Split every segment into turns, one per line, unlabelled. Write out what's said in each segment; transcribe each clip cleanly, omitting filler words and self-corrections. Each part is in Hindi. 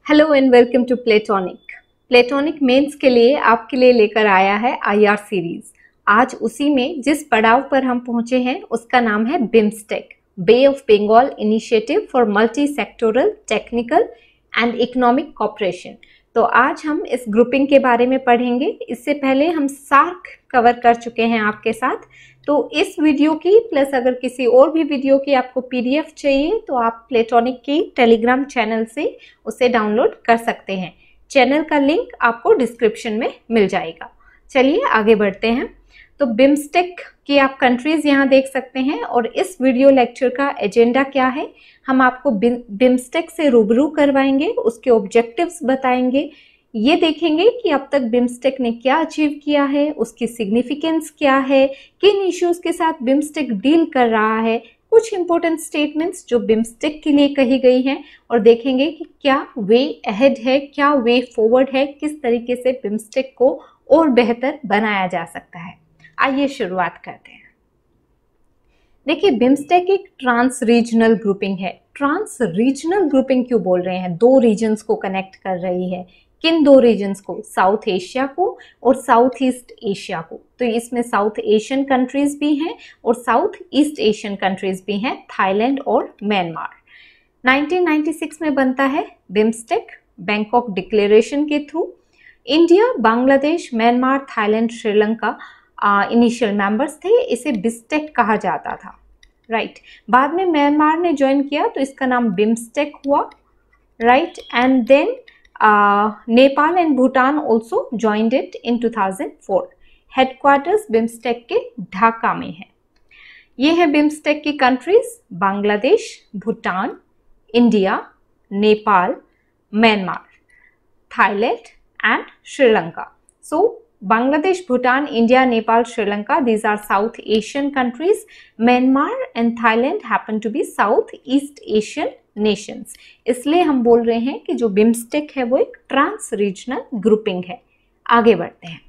Hello and welcome to Platonic. Platonic mains के लिए आपके लिए लेकर आया है आईआर सीरीज। आज उसी में जिस पड़ाव पर हम पहुंचे हैं उसका नाम है BIMSTEC, Bay of Bengal initiative for multi sectoral technical and economic cooperation. तो आज हम इस ग्रुपिंग के बारे में पढ़ेंगे। इससे पहले हम सार्क कवर कर चुके हैं आपके साथ। तो इस वीडियो की प्लस अगर किसी और भी वीडियो की आपको पीडीएफ चाहिए तो आप प्लेटोनिक की टेलीग्राम चैनल से उसे डाउनलोड कर सकते हैं। चैनल का लिंक आपको डिस्क्रिप्शन में मिल जाएगा। चलिए आगे बढ़ते हैं। तो बिम्स्टेक की आप कंट्रीज यहाँ देख सकते हैं और इस वीडियो लेक्चर का एजेंडा क्या है, हम आपको बिम्स्टेक से रूबरू करवाएंगे, उसके ऑब्जेक्टिव्स बताएंगे, ये देखेंगे कि अब तक बिम्स्टेक ने क्या अचीव किया है, उसकी सिग्निफिकेंस क्या है, किन इश्यूज के साथ बिम्स्टेक डील कर रहा है, कुछ इंपॉर्टेंट स्टेटमेंट्स जो बिम्स्टेक के लिए कही गई हैं और देखेंगे कि क्या वे अहेड है, क्या वे फॉरवर्ड है, किस तरीके से बिम्स्टेक को और बेहतर बनाया जा सकता है। आइए शुरुआत करते हैं। देखिए, बिम्स्टेक एक ट्रांस रीजनल ग्रुपिंग है। ट्रांस रीजनल ग्रुपिंग क्यों बोल रहे हैं? दो रीजन्स को कनेक्ट कर रही है। किन दो रीजन्स को? साउथ एशिया को और साउथ ईस्ट एशिया को। तो इसमें साउथ एशियन कंट्रीज भी हैं और साउथ ईस्ट एशियन कंट्रीज भी हैं, थाईलैंड और म्यांमार। 1996 में बनता है बिम्स्टेक बैंकॉक डिक्लेरेशन के through. India, Bangladesh, Myanmar, Thailand, Sri Lanka initial members थे। इसे बिस्टेक कहा जाता था, राइट। बाद में म्यांमार ने ज्वाइन किया तो इसका नाम बिम्स्टेक हुआ, right. And then Nepal and Bhutan also joined it in 2004। Headquarters BIMSTEC के ढाका में है। ये है बिम्स्टेक की countries: Bangladesh, Bhutan, India, Nepal, Myanmar, Thailand and Sri Lanka. So Bangladesh, Bhutan, India, Nepal, Sri Lanka, these are South Asian countries. Myanmar and Thailand happen to be South East Asian nations. इसलिए हम बोल रहे हैं कि जो बिम्स्टेक है वो एक ट्रांस रीजनल ग्रुपिंग है। आगे बढ़ते हैं।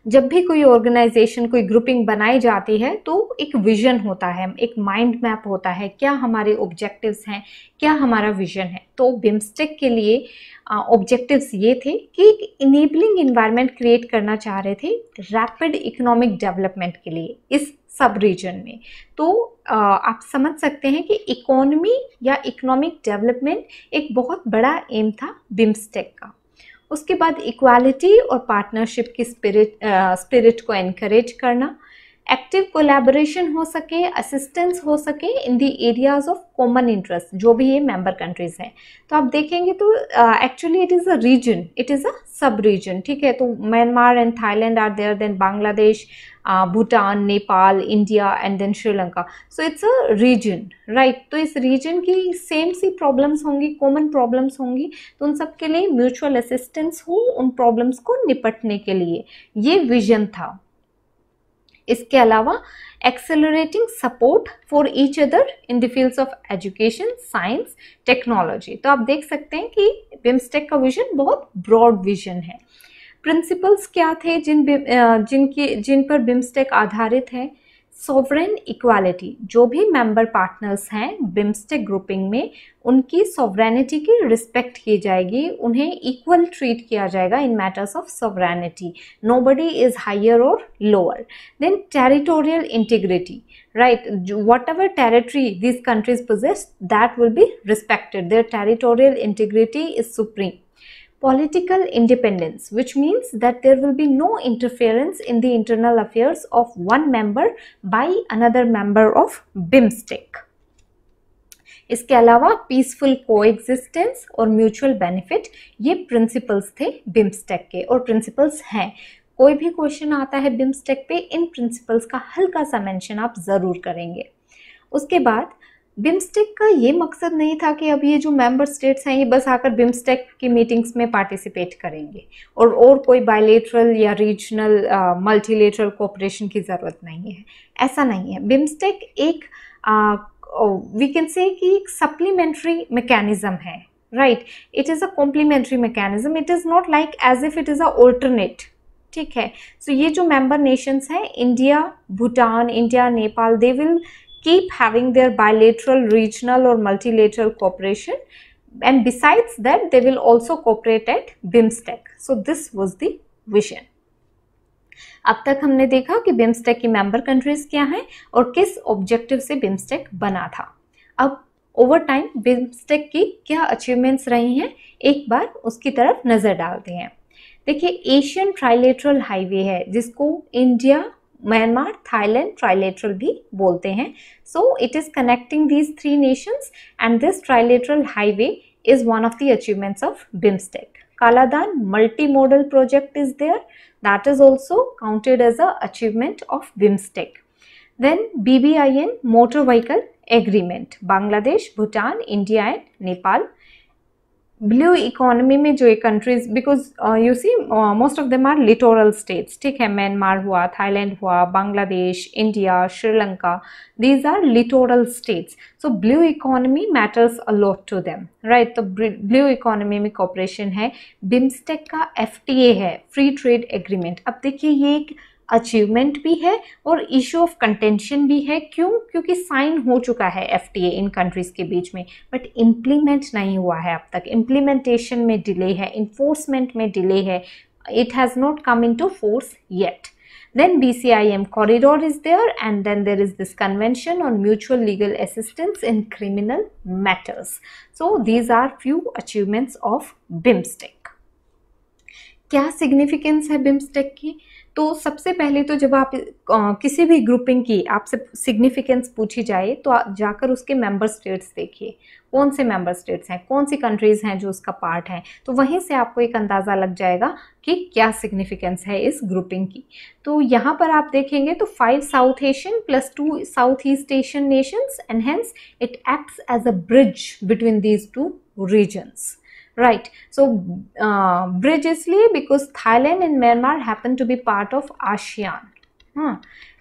जब भी कोई ऑर्गेनाइजेशन, कोई ग्रुपिंग बनाई जाती है तो एक विजन होता है, एक माइंड मैप होता है, क्या हमारे ऑब्जेक्टिव्स हैं, क्या हमारा विजन है। तो बिम्स्टेक के लिए ऑब्जेक्टिव्स ये थे कि एक इनेबलिंग इन्वायरमेंट क्रिएट करना चाह रहे थे रैपिड इकोनॉमिक डेवलपमेंट के लिए इस सब रीजन में। तो आप समझ सकते हैं कि इकोनॉमी या इकोनॉमिक डेवलपमेंट एक बहुत बड़ा एम था बिम्स्टेक का। उसके बाद इक्वालिटी और पार्टनरशिप की स्पिरिट को एनकरेज करना, एक्टिव कोलैबोरेशन हो सके, असिस्टेंस हो सके in the areas of common interest, जो भी ये मेंबर कंट्रीज हैं। तो आप देखेंगे तो actually it is a region, it is a sub region, ठीक है। तो Myanmar and Thailand are there, then Bangladesh, Bhutan, Nepal, India and then Sri Lanka. So it's a region, right. तो इस रीजन की सेम सी प्रॉब्लम्स होंगी, कॉमन प्रॉब्लम्स होंगी, तो उन सब के लिए म्यूचुअल असिस्टेंस हो उन प्रॉब्लम्स को निपटने के लिए, ये विजन था। इसके अलावा accelerating support for each other in the fields of education, science, technology. तो आप देख सकते हैं कि बिम्स्टेक का विजन बहुत ब्रॉड विजन है। प्रिंसिपल्स क्या थे जिन पर बिम्स्टेक आधारित है? सॉवरेन इक्वालिटी, जो भी मेंबर पार्टनर्स हैं बिम्स्टेक ग्रुपिंग में, उनकी सॉवरेनिटी की रिस्पेक्ट की जाएगी, उन्हें इक्वल ट्रीट किया जाएगा in matters of sovereignty. Nobody is higher और lower. Then territorial integrity, right, whatever territory these countries possess, that will be respected. Their territorial integrity is supreme. Political independence, which means that there will be no interference in the internal affairs of one member by another member of BIMSTEC. इसके अलावा पीसफुल कोएग्जिस्टेंस और म्यूचुअल बेनिफिट, ये प्रिंसिपल्स थे बिम्स्टेक के और प्रिंसिपल्स हैं। कोई भी क्वेश्चन आता है बिम्स्टेक पे, इन प्रिंसिपल्स का हल्का सा मेंशन आप जरूर करेंगे। उसके बाद बिम्स्टेक का ये मकसद नहीं था कि अब ये जो मेंबर स्टेट्स हैं ये बस आकर बिम्स्टेक की मीटिंग्स में पार्टिसिपेट करेंगे और कोई बायलेटरल या रीजनल मल्टीलेटरल कोऑपरेशन की ज़रूरत नहीं है, ऐसा नहीं है। बिम्स्टेक एक वी कैन से कि एक सप्लीमेंट्री मैकेनिज्म है, right. It is a complementary mechanism, it is not like as if it is a alternate, ठीक है। सो ये जो मेंबर नेशंस हैं, India, Bhutan, India, Nepal, they will keep having their bilateral, regional or multilateral cooperation and besides that they will also cooperate at BIMSTEC. So this was the vision. अब तक हमने देखा कि BIMSTEC की मेंबर कंट्रीज क्या हैं और किस ऑब्जेक्टिव से BIMSTEC बना था। अब ओवर टाइम BIMSTEC की क्या अचीवमेंट्स रही हैं, एक बार उसकी तरफ नजर डालते हैं। देखिए, एशियन ट्राइलेटरल हाईवे है जिसको इंडिया, म्यांमार, थाईलैंड ट्राइलेटरल भी बोलते हैं। So it is connecting these 3 Nations and this trilateral highway is one of the achievements of BIMSTEC. Kaladan multimodal project is there, that is also counted as a achievement of BIMSTEC. Then BBIN motor vehicle agreement, Bangladesh, Bhutan, India and Nepal. Blue economy में जो ये countries, because you see most of them are littoral states, ठीक है, म्यांमार हुआ, थाईलैंड हुआ, Bangladesh, India, Sri Lanka, these are littoral states. So blue economy matters a lot to them, right. तो ब्लू इकोनॉमी में कॉपरेशन है। BIMSTEC का FTA है, फ्री ट्रेड एग्रीमेंट। अब देखिए, ये एक अचीवमेंट भी है और इशू ऑफ कंटेंशन भी है। क्यों? क्योंकि साइन हो चुका है FTA इन कंट्रीज के बीच में, बट इम्प्लीमेंट नहीं हुआ है अब तक। इम्प्लीमेंटेशन में डिले है, इन्फोर्समेंट में डिले है, it has not come into force yet. Then BCIM corridor is there, and then there is this convention on mutual legal assistance in criminal matters. So these are few achievements of BIMSTEC. क्या सिग्निफिकेंस है BIMSTEC की? तो सबसे पहले तो जब आप किसी भी ग्रुपिंग की आपसे सिग्निफिकेंस पूछी जाए तो आप जाकर उसके मेंबर स्टेट्स देखिए, कौन से मेंबर स्टेट्स हैं, कौन सी कंट्रीज हैं जो उसका पार्ट है, तो वहीं से आपको एक अंदाज़ा लग जाएगा कि क्या सिग्निफिकेंस है इस ग्रुपिंग की। तो यहाँ पर आप देखेंगे तो 5 south Asian plus 2 south east Asian nations, and hence it acts as a bridge between these 2 regions. Right, so bridge isliye because Thailand and Myanmar happen to be part of ASEAN,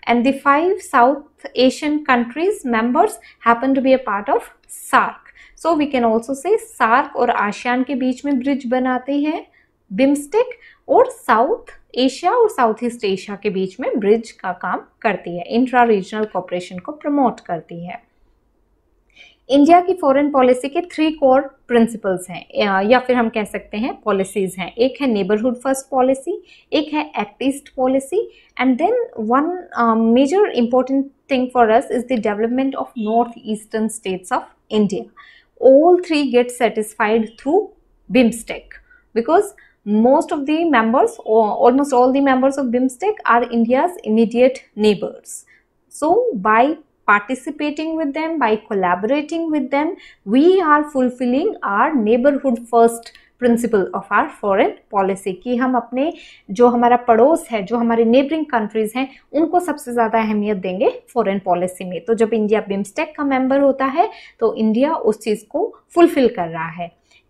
and the 5 South Asian countries members happen to be a part of SAARC. So we can also say SAARC और ASEAN के बीच में ब्रिज बनाते हैं BIMSTEC, और साउथ एशिया और साउथ ईस्ट एशिया के बीच में ब्रिज का काम करती है, इंट्रा रीजनल कोऑपरेशन को प्रमोट करती है। इंडिया की फॉरेन पॉलिसी के 3 कोर प्रिंसिपल्स हैं, या फिर हम कह सकते हैं पॉलिसीज हैं। एक है नेबरहुड फर्स्ट पॉलिसी, एक है act east policy, and then one major important thing for us is the development of north eastern states of India. All 3 get satisfied through BIMSTEC because most of the members, or almost all the members of BIMSTEC are India's immediate neighbors. So by participating with them, by collaborating with them, we are fulfilling our neighborhood first principle of our foreign policy, कि हम अपने जो हमारा पड़ोस है, जो हमारे नेबरिंग कंट्रीज हैं, उनको सबसे ज़्यादा अहमियत देंगे फॉरेन पॉलिसी में। तो जब इंडिया BIMSTEC का मेंबर होता है तो इंडिया उस चीज़ को फुलफिल कर रहा है।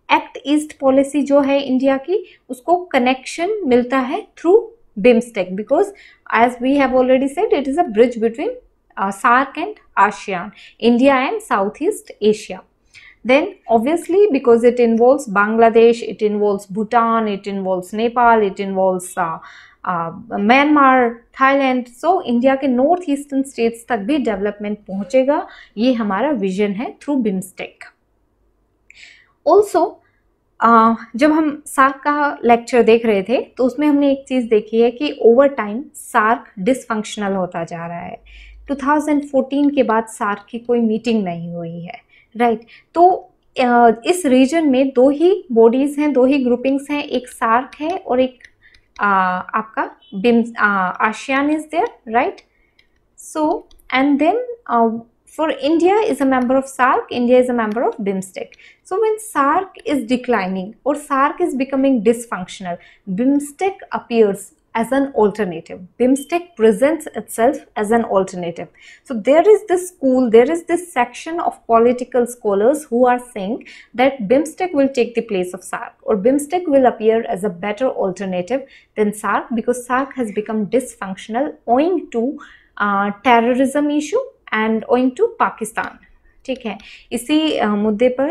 एक्ट ईस्ट पॉलिसी जो है इंडिया की, उसको कनेक्शन मिलता है through BIMSTEC because as we have already said it is a bridge between SAARC and ASEAN, India and Southeast Asia. Then obviously because it involves Bangladesh, it involves Bhutan, it involves Nepal, it involves Myanmar, Thailand, so India के नॉर्थ ईस्टर्न स्टेट्स तक भी डेवलपमेंट पहुंचेगा, ये हमारा विजन है थ्रू BIMSTEC. Also जब हम SAARC का लेक्चर देख रहे थे तो उसमें हमने एक चीज़ देखी है कि ओवर टाइम SAARC डिसफंक्शनल होता जा रहा है। 2014 के बाद SAARC की कोई मीटिंग नहीं हुई है, राइट। तो इस रीजन में 2 ही बॉडीज़ हैं, 2 ही ग्रुपिंग्स हैं, एक SAARC है और एक आपका ASEAN is there, right. So and then for India is a member of SAARC, India is a member of BIMSTEC. So when SAARC is declining or SAARC is becoming dysfunctional, BIMSTEC appears as an alternative. BIMSTEC presents itself as an alternative. So there is this school, there is this section of political scholars who are saying that BIMSTEC will take the place of SAARC, or BIMSTEC will appear as a better alternative than SAARC because SAARC has become dysfunctional owing to terrorism issue and owing to Pakistan. ठीक है, इसी मुद्दे पर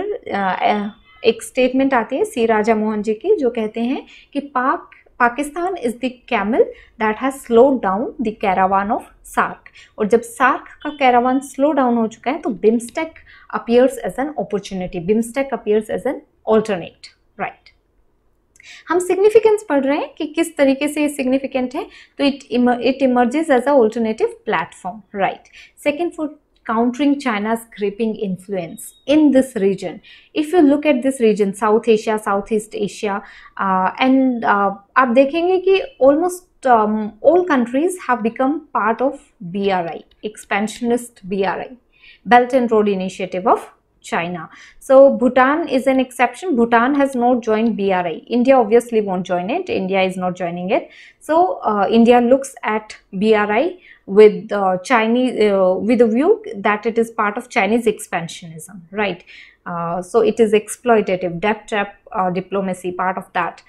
एक स्टेटमेंट आती है सी राजा मोहन जी की, जो कहते हैं कि पाक Pakistan is the camel that has slowed down the caravan of SAARC. और जब SAARC का caravan slow down हो चुका है तो BIMSTEC appears as an opportunity. BIMSTEC appears as an alternate, right? हम सिग्निफिकेंस पढ़ रहे हैं कि किस तरीके से ये सिग्निफिकेंट है, तो it emerges as a alternative platform, right. Second, for countering China's gripping influence in this region. If you look at this region, South Asia, Southeast Asia, and आप देखेंगे कि almost all countries have become part of BRI, expansionist BRI, Belt and Road Initiative of China. So Bhutan is an exception. Bhutan has not joined BRI. India obviously won't join it. India is not joining it. So India looks at BRI with Chinese, with a view that it is part of Chinese expansionism, right? So it is exploitative, debt trap diplomacy, part of that.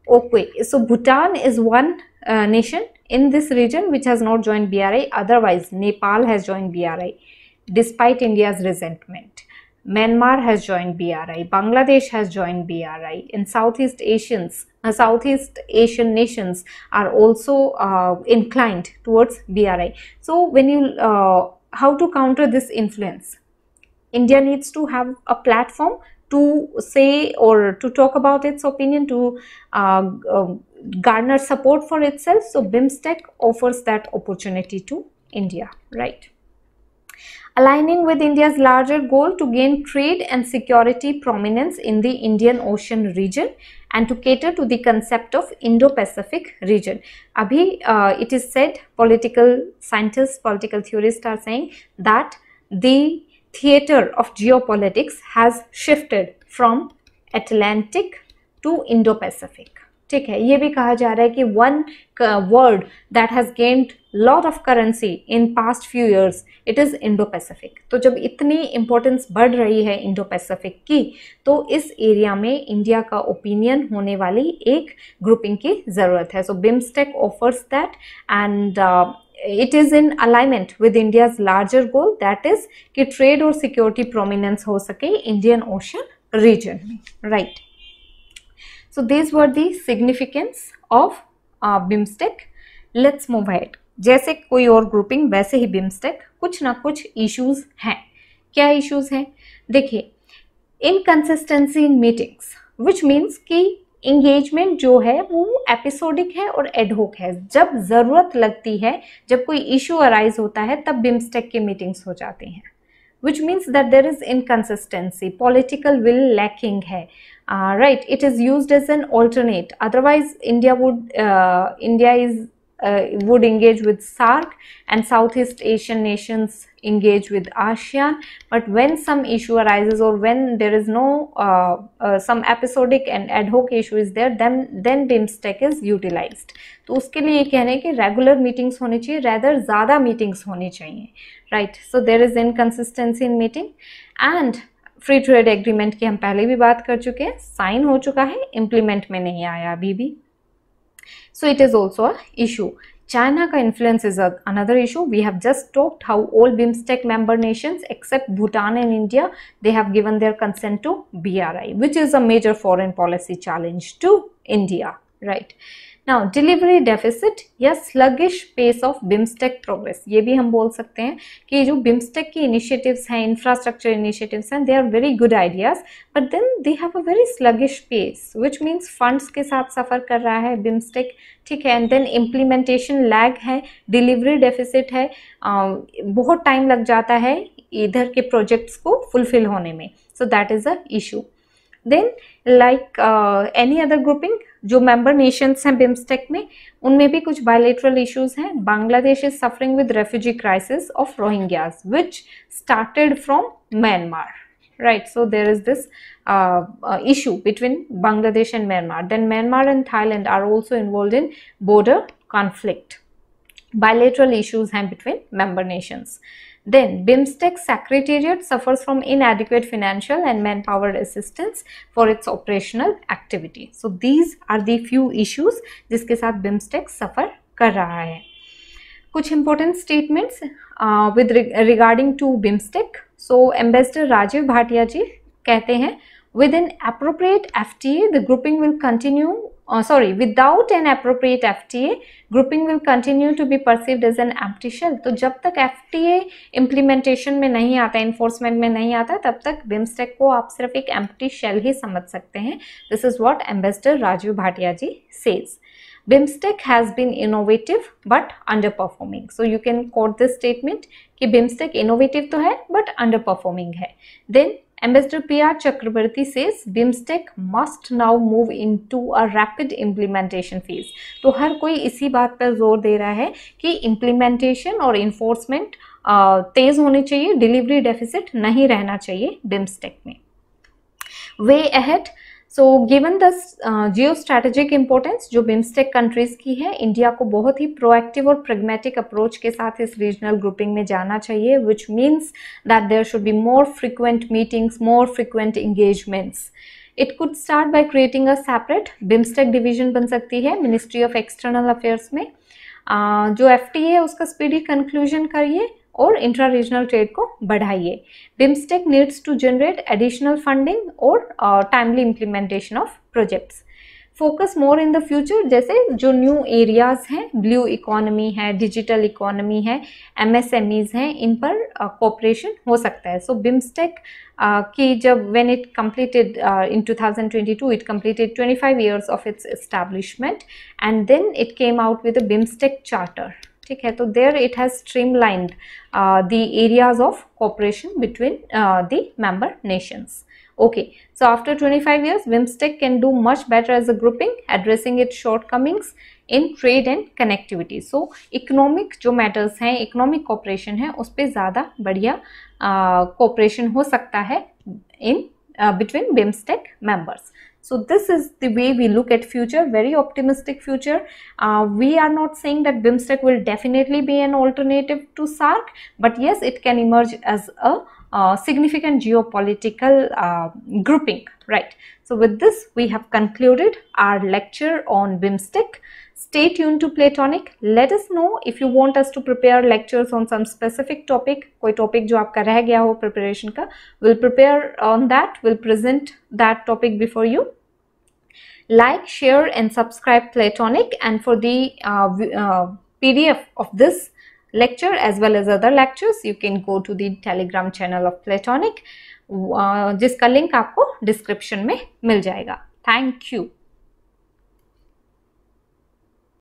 Okay, so Bhutan is one nation in this region which has not joined BRI. Otherwise, Nepal has joined BRI despite India's resentment. Myanmar has joined BRI. Bangladesh has joined BRI. And Southeast Asian nations are also inclined towards BRI. So when you how to counter this influence? India needs to have a platform to say or to talk about its opinion, to garner support for itself. So BIMSTEC offers that opportunity to India, right? Aligning with India's larger goal to gain trade and security prominence in the Indian Ocean region and to cater to the concept of Indo-Pacific region. Abhi it is said, political scientists, political theorists are saying that the theater of geopolitics has shifted from Atlantic to Indo-Pacific. ठीक है, ये भी कहा जा रहा है कि one word that has gained lot of currency in past few years, it is Indo-Pacific. तो जब इतनी importance बढ़ रही है Indo-Pacific की, तो इस एरिया में इंडिया का ओपिनियन होने वाली एक ग्रुपिंग की जरूरत है. So BIMSTEC offers that, and it is in alignment with India's larger goal, that is कि trade और security prominence हो सके Indian Ocean region में, right? So these were the significance of BIMSTEC. Let's move ahead. जैसे कोई और ग्रुपिंग वैसे ही BIMSTEC कुछ ना कुछ इश्यूज हैं. क्या इश्यूज हैं? देखिए, inconsistency in meetings, which means कि इंगेजमेंट जो है वो एपिसोडिक है और एडहोक है. जब जरूरत लगती है, जब कोई इश्यू अराइज होता है, तब BIMSTEC की मीटिंग्स हो जाती हैं. Which means that there is inconsistency, political will lacking है, right? It is used as an alternate. Otherwise, India would engage with SAARC and Southeast Asian nations engage with ASEAN. But when some issue arises or when there is no some episodic and ad hoc issue is there, then BIMSTEC is utilized. तो उसके लिए ये कहने कि रेगुलर मीटिंग्स होनी चाहिए, रेदर ज़्यादा मीटिंग्स होनी चाहिए, right? So there is inconsistency in meeting. And free trade agreement की हम पहले भी बात कर चुके हैं, साइन हो चुका है, इम्प्लीमेंट में नहीं आया अभी भी. So it is also a issue. China ka influence is another issue. We have just talked how all BIMSTEC member nations except Bhutan and India, they have given their consent to BRI, which is a major foreign policy challenge to India, right? Now, delivery deficit या sluggish pace of BIMSTEC progress, ये भी हम बोल सकते हैं कि जो BIMSTEC की initiatives हैं, infrastructure initiatives हैं, they are very good ideas, but then they have a very sluggish pace, which means funds के साथ सफ़र कर रहा है BIMSTEC, ठीक है, and then implementation lag है, delivery deficit है, बहुत टाइम लग जाता है इधर के प्रोजेक्ट्स को फुलफिल होने में. So that is a issue. Then like any other grouping, जो मेंबर नेशंस हैं BIMSTEC में, उनमें भी कुछ बायलेटरल इश्यूज हैं. Bangladesh is suffering with refugee crisis of Rohingyas which started from Myanmar, right? So there is this issue between Bangladesh and Myanmar. Then Myanmar and Thailand are also involved in border conflict. Bilateral issues हैं between member nations. Then BIMSTEC Secretariat suffers from inadequate financial and manpower assistance for its operational activity. So these are the few issues जिसके साथ BIMSTEC suffer कर रहा है. कुछ important statements with regarding to BIMSTEC. So Ambassador Rajiv Bhatia जी कहते हैं, with an appropriate FTA, the grouping will continue without an appropriate FTA, grouping will continue to be perceived as an empty shell. तो जब तक FTA implementation में नहीं आता, enforcement में नहीं आता, तब तक BIMSTEC को आप सिर्फ एक empty shell ही समझ सकते हैं. This is what Ambassador Rajiv Bhatia ji says. BIMSTEC has been innovative but underperforming. So you can quote this statement कि BIMSTEC innovative तो है but underperforming है. Then Ambassador P.R. Chakrabarti says BIMSTEC must now move into a rapid implementation phase. तो हर कोई इसी बात पर जोर दे रहा है कि implementation और enforcement तेज होनी चाहिए, delivery deficit नहीं रहना चाहिए BIMSTEC में. Way ahead. So given the geostrategic importance जो BIMSTEC countries की है, इंडिया को बहुत ही proactive और pragmatic approach के साथ इस regional grouping में जाना चाहिए, which means that there should be more frequent meetings, more frequent engagements. It could start by creating a separate BIMSTEC division बन सकती है Ministry of External Affairs में. जो FTA है उसका speedy conclusion करिए और इंट्रा रीजनल ट्रेड को बढ़ाइए. BIMSTEC needs to generate additional funding और timely implementation of projects. Focus more in the future, जैसे जो न्यू एरियाज हैं, ब्लू इकोनॉमी है, डिजिटल इकोनॉमी है, MSMEs हैं, इन पर कोऑपरेशन हो सकता है. सो BIMSTEC की जब when it completed in 2022 it completed 25 years of its establishment and then it came out with a BIMSTEC charter. ठीक है, तो there it has streamlined the areas of cooperation between the member nations. Okay, so after 25 years, BIMSTEC can do much better as a grouping, addressing its shortcomings in trade and connectivity. So, economic जो matters हैं, economic cooperation है, उस पे ज़्यादा बढ़िया cooperation हो सकता है in between BIMSTEC members. So this is the way we look at future, very optimistic future. We are not saying that BIMSTEC will definitely be an alternative to SAARC, but yes, it can emerge as a significant geopolitical grouping, right? So with this, we have concluded our lecture on BIMSTEC. Stay tuned to Platonic. Let us know if you want us to prepare lectures on some specific topic. कोई topic जो आपका रह गया हो preparation का, we'll prepare on that. We'll present that topic before you. Like, share and subscribe Platonic, and for the PDF of this lecture as well as other lectures you can go to the Telegram channel of Platonic, जिसका लिंक आपको डिस्क्रिप्शन में मिल जाएगा. Thank you.